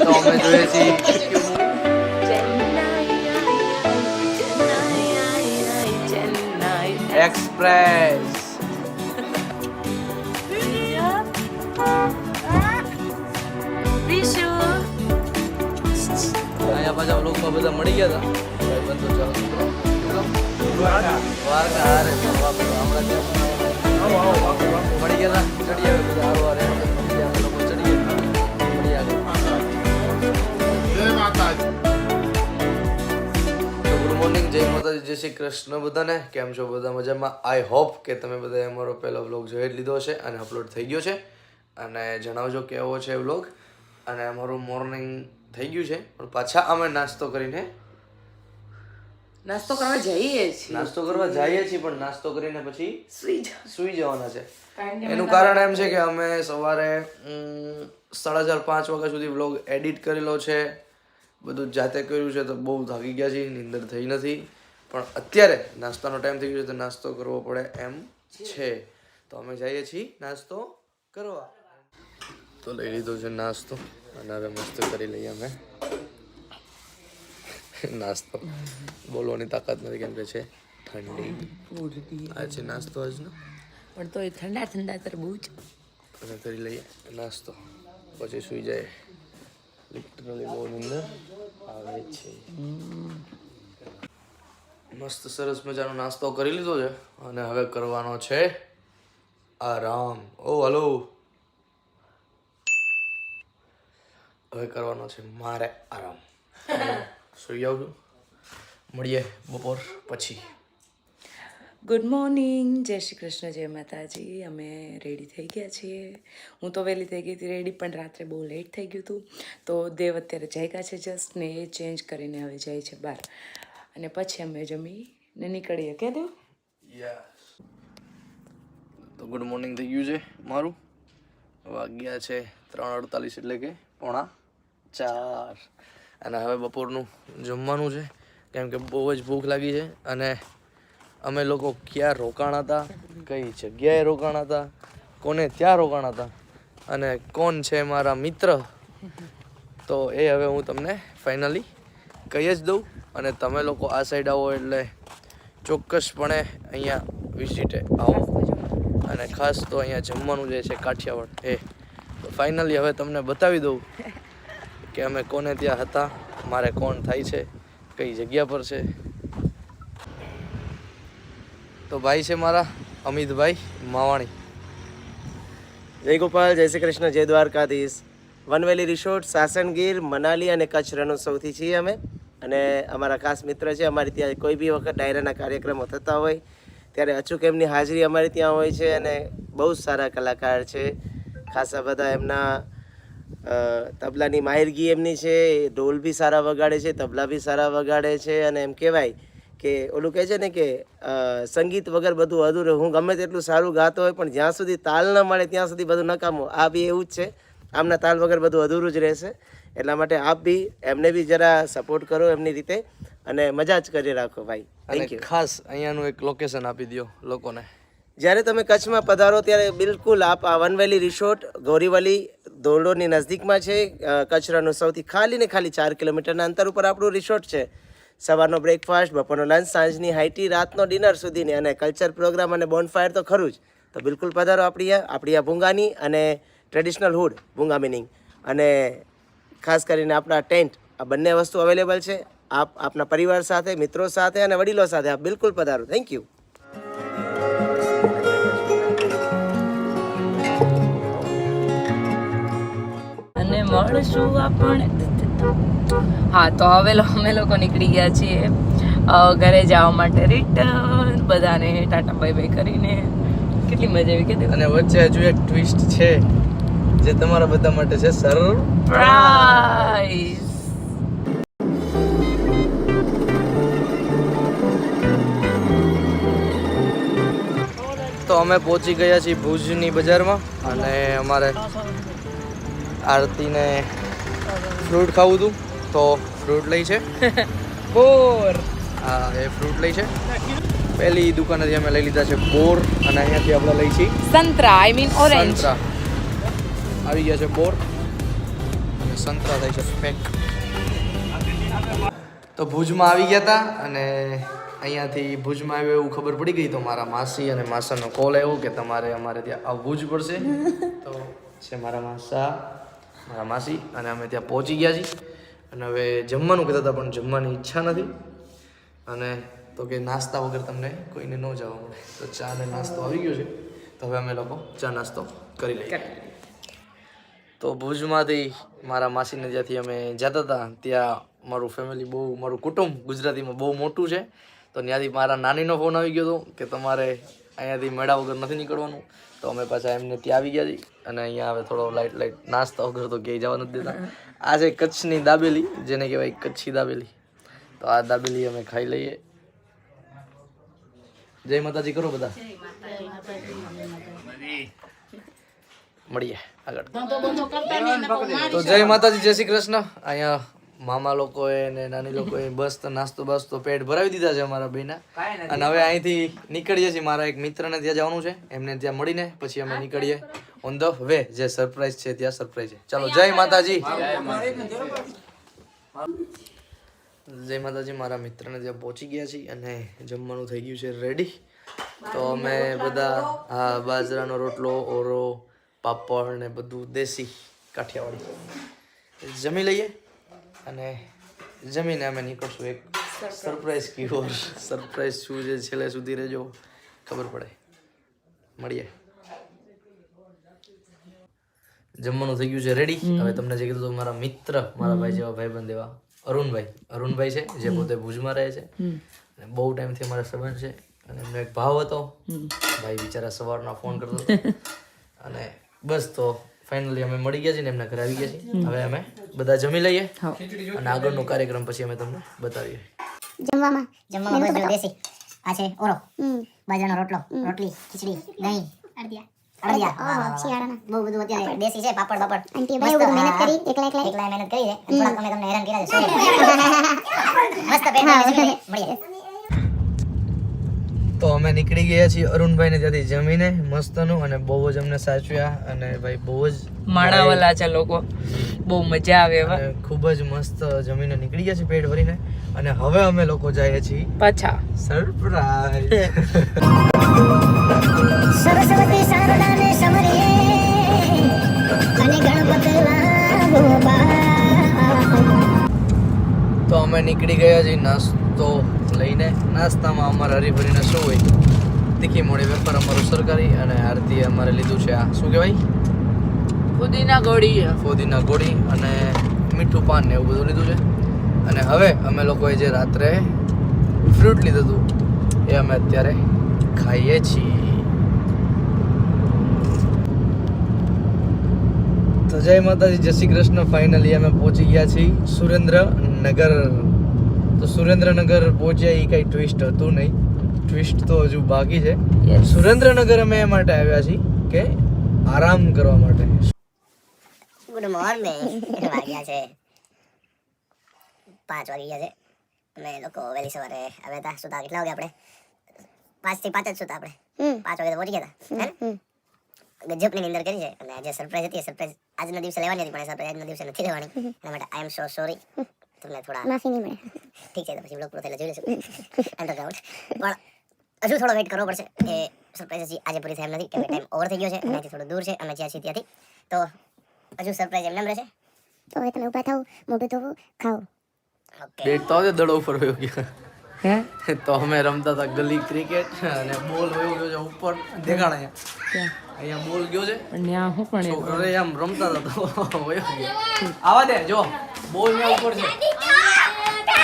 તો અમે જોઈએ છીએ એક્સપ્રેસ. અહીંયા પાછા લોકો બધા મળી ગયા હતા ભાઈબંધો. ચાલો દ્વારકા હારે હમણાં મળી ગયા હતા. ચડી આવે બધા હારો હારે લોકો ચડી ગયા. ગુડ મોર્નિંગ, જય માતાજી, જય શ્રી કૃષ્ણ બધાને. કેમ છો બધા? મજામાં? આઈ હોપ કે તમે બધાએ અમારો પહેલો વ્લોગ જોઈ જ લીધો છે અને અપલોડ થઈ ગયો છે. અને જણાવજો કેવો છે વ્લોગ. અને અમારું મોર્નિંગ થઈ ગયું છે પણ પાછા અમે નાસ્તો કરવા જઈએ છીએ પણ નાસ્તો કરીને પછી સુઈ જવાના છે. એનું કારણ એમ છે કે અમે સવારે 4:30-5 વાગ્યા સુધી વ્લોગ એડિટ કરેલો છે, બધું જાતે કર્યું છે, તો બહુ થાકી ગયા છીએ, નીંદર થઈ નથી. પણ અત્યારે નાસ્તાનો ટાઈમ થઈ ગયો છે તો નાસ્તો કરવો પડે એમ છે. તો અમે જઈએ છીએ નાસ્તો કરવા. તો લઈ લીધો છે નાસ્તો અને હવે મસ્ત કરી લઈએ અમે નાસ્તો. બોલવાની તાકાત નથી કેમ કે છે ઠંડી. આ છે નાસ્તો આજનો, પણ તો ઠંડા ઠંડા તરબૂચ. અને કરી લઈએ નાસ્તો પછી સુઈ જાય. લિટરલી બહુ નીંદર આવે છે. મસ્ત સરસ મજાનો નાસ્તો કરી લીધો છે અને હવે કરવાનો છે આરામ. ઓ હલો, હવે કરવાનો છે મારે આરામ. સુઈ જાઉં છું, મળીએ બપોર પછી. ગુડ મોર્નિંગ, જય શ્રી કૃષ્ણ, જય માતાજી. અમે રેડી થઈ ગયા છીએ. હું તો વહેલી થઈ ગઈ હતી રેડી, પણ રાત્રે બહુ લેટ થઈ ગયું હતું. તો દેવ અત્યારે જાગ્યા છે જસ્ટ, ને એ ચેન્જ કરીને હવે જાય છે બહાર. અને પછી અમે જમીને નીકળીએ. કે દેવ? યસ. તો ગુડ મોર્નિંગ થઈ ગયું છે મારું. વાગ્યા છે 3:48 એટલે કે 3:45. અને હવે બપોરનું જમવાનું છે કેમ કે બહુ જ ભૂખ લાગી છે. અને અમે લોકો ક્યાં રોકાણા હતા, કઈ જગ્યાએ રોકાણા હતા, કોને ત્યાં રોકાણા હતા અને કોણ છે મારા મિત્ર, તો એ હવે હું તમને ફાઇનલી કહી જ દઉં. અને તમે લોકો આ સાઈડ આવો એટલે ચોક્કસપણે અહીંયા વિઝિટે આવો. અને ખાસ તો અહીંયા જમવાનું જે છે કાઠિયાવાડ એ તો ફાઇનલી હવે તમને બતાવી દઉં કે અમે કોને ત્યાં હતા, મારે કોણ થાય છે, કઈ જગ્યા પર છે. તો ભાઈ છે મારા અમિતભાઈ માવાણી. જય ગોપાલ, જય શ્રી કૃષ્ણ, જય દ્વારકાધીશ. વનવેલી રિસોર્ટ, સાસણગીર, મનાલી અને કચ્છ રણોત્સવથી છીએ અમે. અને અમારા ખાસ મિત્ર છે. અમારી ત્યાં કોઈ બી વખત ડાયરાના કાર્યક્રમો થતા હોય ત્યારે અચૂક એમની હાજરી અમારી ત્યાં હોય છે. અને બહુ જ સારા કલાકાર છે. ખાસા બધા એમના તબલાની માહિરગી એમની છે. ઢોલ બી સારા વગાડે છે, તબલા બી સારા વગાડે છે. અને એમ કહેવાય કે ઓલું કહે છે ને કે સંગીત વગર બધું અધૂરું. હું ગમે તેટલું સારું ગાતો હોય પણ જ્યાં સુધી તાલ ન મળે ત્યાં સુધી બધું નકામું. આ બી એવું જ છે. આમના તાલ વગર બધું અધૂરું જ રહેશે. એટલા માટે આપ બી એમને બી જરા સપોર્ટ કરો એમની રીતે અને મજા જ કરી રાખો ભાઈ. Thank you. ખાસ અહીંયાનું એક લોકેશન આપી દો લોકોને. જ્યારે તમે કચ્છમાં પધારો ત્યારે બિલકુલ આપ આ વનવેલી રિસોર્ટ ગોરીવલી ધોરડોની નજીકમાં છે. કચ્છ રણનું સૌથી ખાલી ને ખાલી 4 કિલોમીટરના અંતર ઉપર આપણું રિસોર્ટ છે. સવારનો બ્રેકફાસ્ટ, બપોરનો લંચ, સાંજની હાઈટી, રાતનો ડિનર સુધીની અને કલ્ચર પ્રોગ્રામ અને બોનફાયર તો ખરું જ. તો બિલકુલ પધારો આપણી આ ભૂંગાની અને ટ્રેડિશનલ હુડ ભૂંગા મિનિંગ અને ખાસ કરીને આપણા ટેન્ટ, આ બંને વસ્તુ અવેલેબલ છે. આપ આપના પરિવાર સાથે, મિત્રો સાથે અને વડીલો સાથે આપ બિલકુલ પધારો. Thank you. અને મળશું આપણે. હા, તો હવે અમે લોકો નીકળી ગયા છીએ ઘરે જવા માટે રિટર્ન. બધાને ટાટા બાય બાય કરીને કેટલી મજા આવી. કે અને વચ્ચે હજુ એક ટ્વિસ્ટ છે જે તમારા બધા માટે છે સરપ્રાઈઝ. તો અમે પહોંચી ગયા છીએ ભુજની બજારમાં અને અમારે આરતીને ફ્રૂટ ખાવું હતું તો ફ્રૂટ લઈ છે બોર હા એ ફ્રૂટ લઈ છે. પહેલી દુકાનેથી અમે લઈ લીધા છે બોર અને અહીંયાથી આપણે લઈ છીએ સંતરા આઈ મીન ઓરેન્જ. સંતરા. આવી ગયા છે બોર અને સંતરા થાય છે પેક. તો ભુજમાં આવી ગયા હતા અને અહીંયાથી ભુજમાં આવ્યો એવું ખબર પડી ગઈ તો મારા માસી અને માસાનો કોલ આવ્યો કે તમારે અમારે ત્યાં આવવું જ પડશે. તો છે મારા માસા મારા માસી અને અમે ત્યાં પહોંચી ગયા છીએ અને હવે જમવાનું કહેતા હતા પણ જમવાની ઈચ્છા નથી અને તો કે નાસ્તા વગર તમને કોઈને ન જવા મળે તો ચા ને નાસ્તો આવી ગયો છે તો હવે અમે લોકો ચા નાસ્તો કરી લઈએ. તો ભુજમાંથી મારા માસીને જ્યાંથી અમે જતા હતા ત્યાં મારું ફેમિલી બહુ મારું કુટુંબ ગુજરાતીમાં બહુ મોટું છે તો ત્યાંથી મારા નાનીનો ફોન આવી ગયો હતો કે તમારે અહીંયાથી મેળા વગર નથી નીકળવાનું તો અમે પાછા એમને ત્યાં આવી ગયા છીએ અને અહીંયા હવે થોડો લાઇટ નાસ્તા વગર તો ક્યાંય જવા નથી દેતા. આ છે કચ્છની દાબેલી જેને કહેવાય કચ્છી દાબેલી. તો આ દાબેલી અમે ખાઈ લઈએ. જય માતાજી કરો બધા. મળીએ આગળ. તો જય માતાજી જય શ્રી કૃષ્ણ. અહીંયા મામા લોકોએ ને નાની લોકોએ બસ નાસ્તો બાસ્તો પેટ ભરાવી દીધા છે અમારા બેના અને હવે અહીંથી નીકળીએ છીએ. મારા એક મિત્રને ત્યાં જવાનું છે એમને ત્યાં મળીને પછી અમે નીકળીએ ઓન ધ વે જે સરપ્રાઈઝ છે ત્યાં સરપ્રાઈઝ છે. ચાલો જય માતાજી. જય માતાજી. મારા મિત્રને ત્યાં પહોંચી ગયા છીએ અને જમવાનું થઈ ગયું છે રેડી. તો અમે બધા હા બાજરાનો રોટલો ઓરો પાપડ ને બધું દેશી કાઠિયાવાડી જમી લઈએ અને જમીને અમે નીકળશું એક સરપ્રાઈઝ કી ઓર. સરપ્રાઈઝ શું છે છેલ્લે સુધી રહેજો ખબર પડે. મળીએ. જમવાનું થઈ ગયું છે રેડી. હવે તમને જે કીધું મારા મિત્ર મારા ભાઈ જેવા ભાઈબંધ એવા અરુણભાઈ છે જે પોતે ભુજમાં રહે છે અને બહુ ટાઈમથી અમારા સંબંધ છે અને એમનો એક ભાવ હતો ભાઈ બિચારા સવારના ફોન કરતો હતો અને બસ તો ફાઇનલી અમે મળી ગયા છીએ ને એમના ઘરે આવી ગયા છીએ. હવે અમે બધા જમી લઈએ અને આગળનો કાર્યક્રમ પછી અમે તમને બતાવીએ. જમવામાં બધું દેશી. આ છે ઓરો, બાજરાનો રોટલો, રોટલી, ખીચડી, દહીં, અડદિયા. બહુ બધું અત્યારે દેશી છે. પાપડ આંટી બહુ બધું મહેનત કરી એકલા મહેનત કરી છે. થોડાક અમે તમને હેરાન કર્યા છે. મસ્ત પેટમાં મળીએ. તો અમે નીકળી ગયા છીએ અરુણભાઈને ત્યાંથી જમીને મસ્તનું અને બહુ જ અમને સાચવ્યા અને ભાઈ બહુ જ માણાવાલા છે લોકો. બહુ મજા આવે હવે. અને ખૂબ જ મસ્ત જમીને નીકળી ગયા છીએ પેટ ભરીને અને હવે અમે લોકો જઈએ છીએ પાછા સરપ્રાઈઝ. સરસ્વતી શારદાને સમરીએ અને ગણપતિ તો અમે નીકળી ગયા છીએ નાસ્તો લઈને. નાસ્તામાં અમારે હરીભરીને શું હોય તીખી મોડી વેફર અમારું સરકારી અને આરતી અમારે લીધું છે આ શું કહેવાય ફોદીના ગોળી અને મીઠું પાન ને એવું બધું લીધું છે. અને હવે અમે લોકોએ જે રાત્રે ફ્રૂટ લીધું હતું એ અમે અત્યારે ખાઈએ છીએ. તો જય માતાજી જય શ્રી કૃષ્ણ. ફાઇનલી અમે પહોંચી ગયા છીએ સુરેન્દ્રનગર. તો સુરેન્દ્રનગર પહોંચ્યા એ કંઈ ટ્વિસ્ટ હતું નહીં. ટ્વિસ્ટ તો હજુ બાકી છે. સુરેન્દ્રનગર અમે એ માટે આવ્યા છીએ કે આરામ કરવા માટે. Good morning. વાગ્યા છે 5 વાગી ગયા છે. અમે લોકો વહેલી સવારે આવ્યા હતા. સુતા કેટલા વાગે આપણે 5 થી 5 જ સુતા આપણે. 5 વાગે તો પહોંચી ગયા હતા. ગજબની નિંદર કરી છે અને જે સરપ્રાઈઝ હતી એ સરપ્રાઈઝ આજના દિવસે લેવાની હતી પણ સરપ્રાઈઝ આજના દિવસે નથી લેવાની. એના માટે આઈ એમ સો સોરી. તમને થોડા માફી નહીં મળે. ઠીક છે તો પછી બ્લોગ પૂરો થયેલા જોઈ લેશું. અંડરગ્રાઉન્ડ પણ હજુ થોડો વેઇટ કરવો પડશે કે સરપ્રાઈઝ હજી આજે પૂરી થાય એમ નથી કે ટાઈમ ઓવર થઈ ગયો છે અને થોડું દૂર છે અમે જ્યાં છીએ ત્યાંથી. તો હજુ સરપ્રાઈઝ એમ રહેશે. તો હવે તમે ઊભા થાઓ, મોઢું ધોવો, ખાઓ. ઓકે. ડેટ તો આવે દડો ઉપર વયો ગયો. હે તો અમે રમતા હતા ગલી ક્રિકેટ અને બોલ વયો ગયો છે ઉપર દેખાણ અહીંયા બોલ ગયો છે પણ ત્યાં હું પણ છોકરો આમ રમતા હતા તો વયો ગયો. આવા દે જો બોલ ન્યા ઉપર છે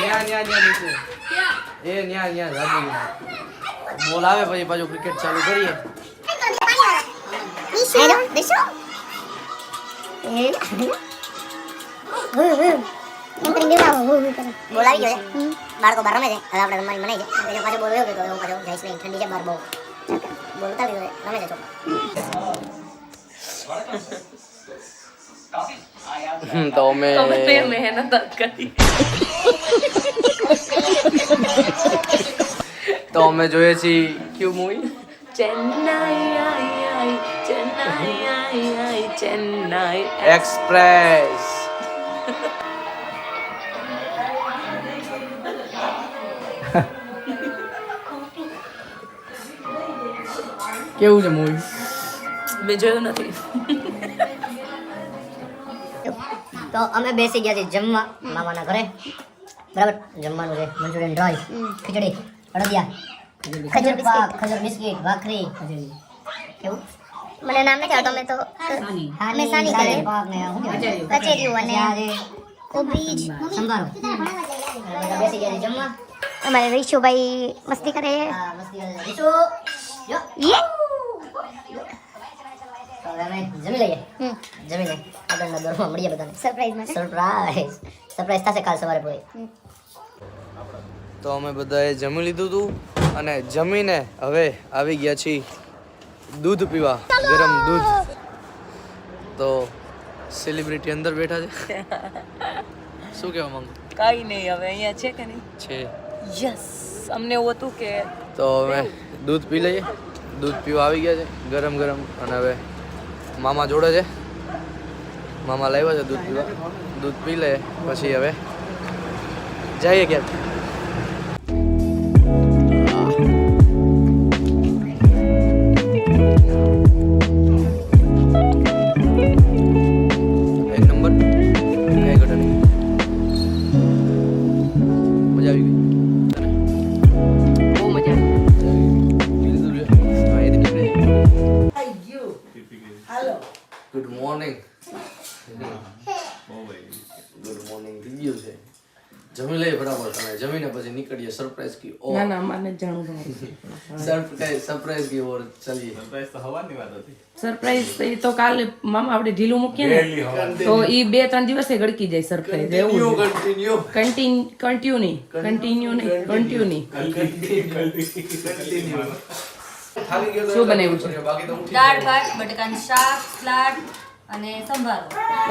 ન્યા નીચે એ ન્યા જાદુ બોલ આવે પછી પાછું ક્રિકેટ ચાલુ કરીએ. હેલો દિશો બોલાવી ગયો છે. બાળકો બહાર રમે છે. હવે આપણે રમવાની મનાઈ છે. પાછો બોલ વયો ગયો તો હું પાછો જઈશ નહીં. ઠંડી છે બહાર બહુ. બોલ ઉતારી દીધો રમે છે છોકરા. તો અમે મહેનત કરી. તો અમે જોઈએ છીએ કયું મૂવી ચેન્નાઈ એક્સપ્રેસ. કેવું છે મૂવી? મેં જોયું નથી. તો અમે બેસી ગયા છીએ જમવા મામાના ઘરે. બરાબર, જમવાનું છે મંચુરિયન ડ્રાય, ખીચડી, અડદિયા, ખજૂર પાક, ખજૂર બિસ્કિટ, ભાખરી. કેવું? મને નામ નથી આવડતું. અમે તો અમે સાની કરીએ પાક ને શું કહેવાય કચેરીઓ અને કોબીજ સંભારો. બધા બેસી ગયા છીએ જમવા. અમારે રીશુભાઈ મસ્તી કરે. હા, મસ્તી કરે. રીશુ યો યે. તો હવે અમે જમી લઈએ. જમીને આગળના દોરમાં મળીએ બધાને. સરપ્રાઈઝ થશે કાલ સવારે પૂરી. તો અમે બધાએ જમી લીધું હતું અને જમીને હવે આવી ગયા છીએ દૂધ પીવા, ગરમ દૂધ. તો સેલિબ્રિટી અંદર બેઠા છે. શું કહેવા માંગુ? કાંઈ નહીં, હવે અહીંયા છે કે નહીં છે. યસ, અમને એવું હતું કે તો હવે દૂધ પી લઈએ. દૂધ પીવા આવી ગયા છે ગરમ ગરમ. અને હવે મામા જોડે છે, મામા લાવ્યા છે દૂધ પીવા. દૂધ પી લે પછી હવે જઈએ ક્યાંક. એક નંબર, કઈ ઘટે નહીં. મજા આવી ગઈ તને? બહુ મજા ગુડ મોર્નિંગ. ગુડ મોર્નિંગ થઈ ગયું છે. જમી લઈએ બરાબર. તમે જમીને પછી નીકળીએ સરપ્રાઈઝ કી ઓર. ના ના માને જાણું સરપ્રાઈઝ કી ઓર ચલીએ. સરપ્રાઈઝ એ તો કાલે મામા આપણે ઢીલું મૂકીએ ને તો એ 2-3 દિવસે ગળકી જાય સરપ્રાઈઝ. એવું કન્ટિન્યુ શું બનાવ્યું છે? દાળ ભાત બટાકાનું શાક સલાડ અને સંભારો.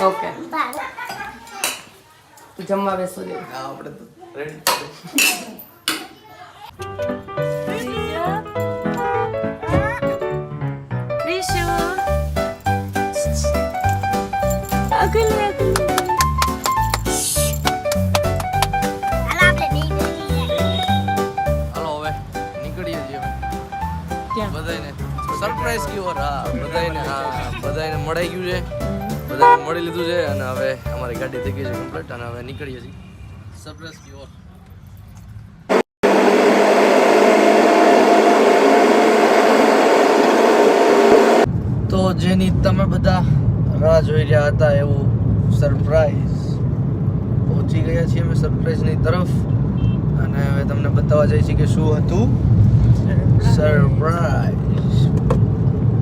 ઓકે, જમવા બેસો દે. આપણે તો રેડી. હાલો હવે નીકળીએ છીએ અમે. બધાને સરપ્રાઈઝ કી ઓર. હા, બધાને મળી ગયું છે. બધાને મળી લીધું છે અને હવે અમારી ગાડી થઈ ગઈ છે કમ્પ્લીટ અને હવે નીકળીએ છીએ સરપ્રાઈઝ કી ઓર. તો જેની તમે બધા રાહ જોઈ રહ્યા હતા એવું સરપ્રાઈઝ પહોંચી ગયા છીએ અમે સરપ્રાઈઝની તરફ. અને હવે તમને બતાવવા જઈએ છીએ કે શું હતું સરપ્રાઈઝ.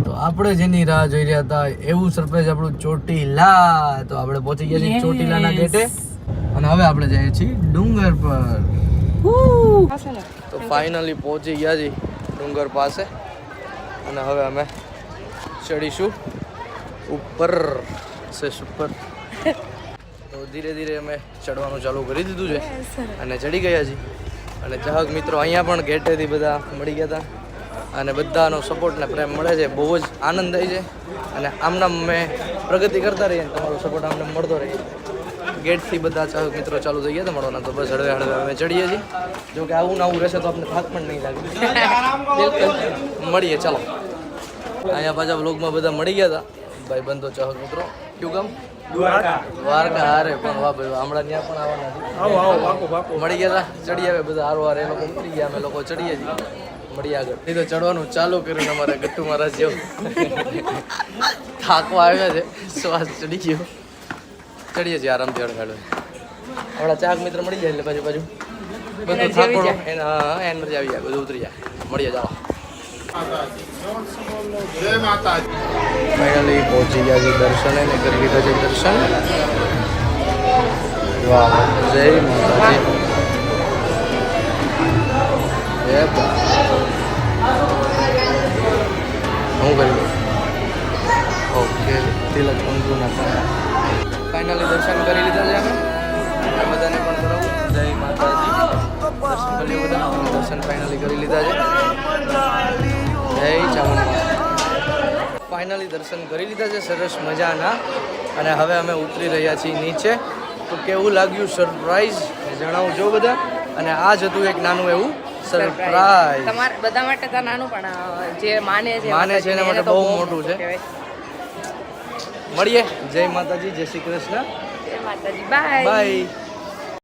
તો આપણે જેની રાહ જોઈ રહ્યા હતા એવું સરપ્રાઈઝ આપણું ચોટીલા. તો આપણે પહોંચી ગયા છીએ ચોટીલાના ગેટે અને હવે આપણે જઈએ છીએ ડુંગર પર. તો ફાઇનલી પહોંચી ગયા છીએ ડુંગર પાસે અને હવે અમે ચડીશું ઉપર ઉપર. તો ધીરે ધીરે અમે ચડવાનું ચાલુ કરી દીધું છે અને ચડી ગયા છીએ. અને ચાહક મિત્રો અહીંયા પણ ગેટેથી બધા મળી ગયા હતા અને બધાનો સપોર્ટ ને પ્રેમ મળે છે. બહુ જ આનંદ થાય છે અને આમનામ અમે પ્રગતિ કરતા રહીએ તમારો સપોર્ટ અમને મળતો રહે. ગેટથી બધા ચાહક મિત્રો ચાલુ થઈ ગયા હતા મળવાના. તો બસ હળવે હળવે અમે ચડીએ છીએ. જો કે આવું નવું રહેશે તો આપણે થાક પણ નહીં લાગે. મળીએ ચાલો. અહીંયા પાછા વ્લોગમાં બધા મળી ગયા હતા ભાઈ બંધો ચાહક મિત્રો. કયું ગામ? દ્વારકા. હારે પણ વાહ ભાઈ હમણાં ત્યાં પણ આવવાના હતી. મળી ગયા હતા. ચડી આવે બધા હારો હારે. એ લોકો ઉતરી ગયા, અમે લોકો ચડીએ છીએ. મળીએ આગળ. નહીં તો ચડવાનું ચાલુ કર્યું અમારે ગટ્ટુ મહારાજ જેવું. થાકવા આવ્યા છે, શ્વાસ ચડી ગયો. ચડીએ છીએ આરામથી અડગાડવે. હમણાં ચાહક મિત્ર મળી જાય એટલે પાછું બધું થાકોડો એનર્જી આવી જાય, બધું ઉતરી જાય. મળીએ ચાલો. ફાઇનલી પહોંચી ગયા છે દર્શને ને કરી લીધા છે દર્શન. વાહ, જય માતાજી. હું કરી ઓકે તિલક અંકુના ફાઇનલી દર્શન કરી લીધા છે અમે બધાને પણ કરાવું. જય માતાજી. દર્શન કરી બધા દર્શન ફાઇનલી કરી લીધા છે. જય ચામુંડા. ફાઇનલી દર્શન કરી લીધા છે સરસ મજાના અને હવે અમે ઉતરી રહ્યા છીએ નીચે. તો કેવું લાગ્યું સરપ્રાઈઝ જણાવજો બધા. અને આ જ હતું એક નાનું એવું સરપ્રાઈઝ. તમારે બધા માટે તો નાનું પણ જે માને છે માને છે એના માટે બહુ મોટું છે. કહેવાય. મળીએ. જય માતાજી, જય શ્રી કૃષ્ણ, જય માતાજી, બાય. બાય.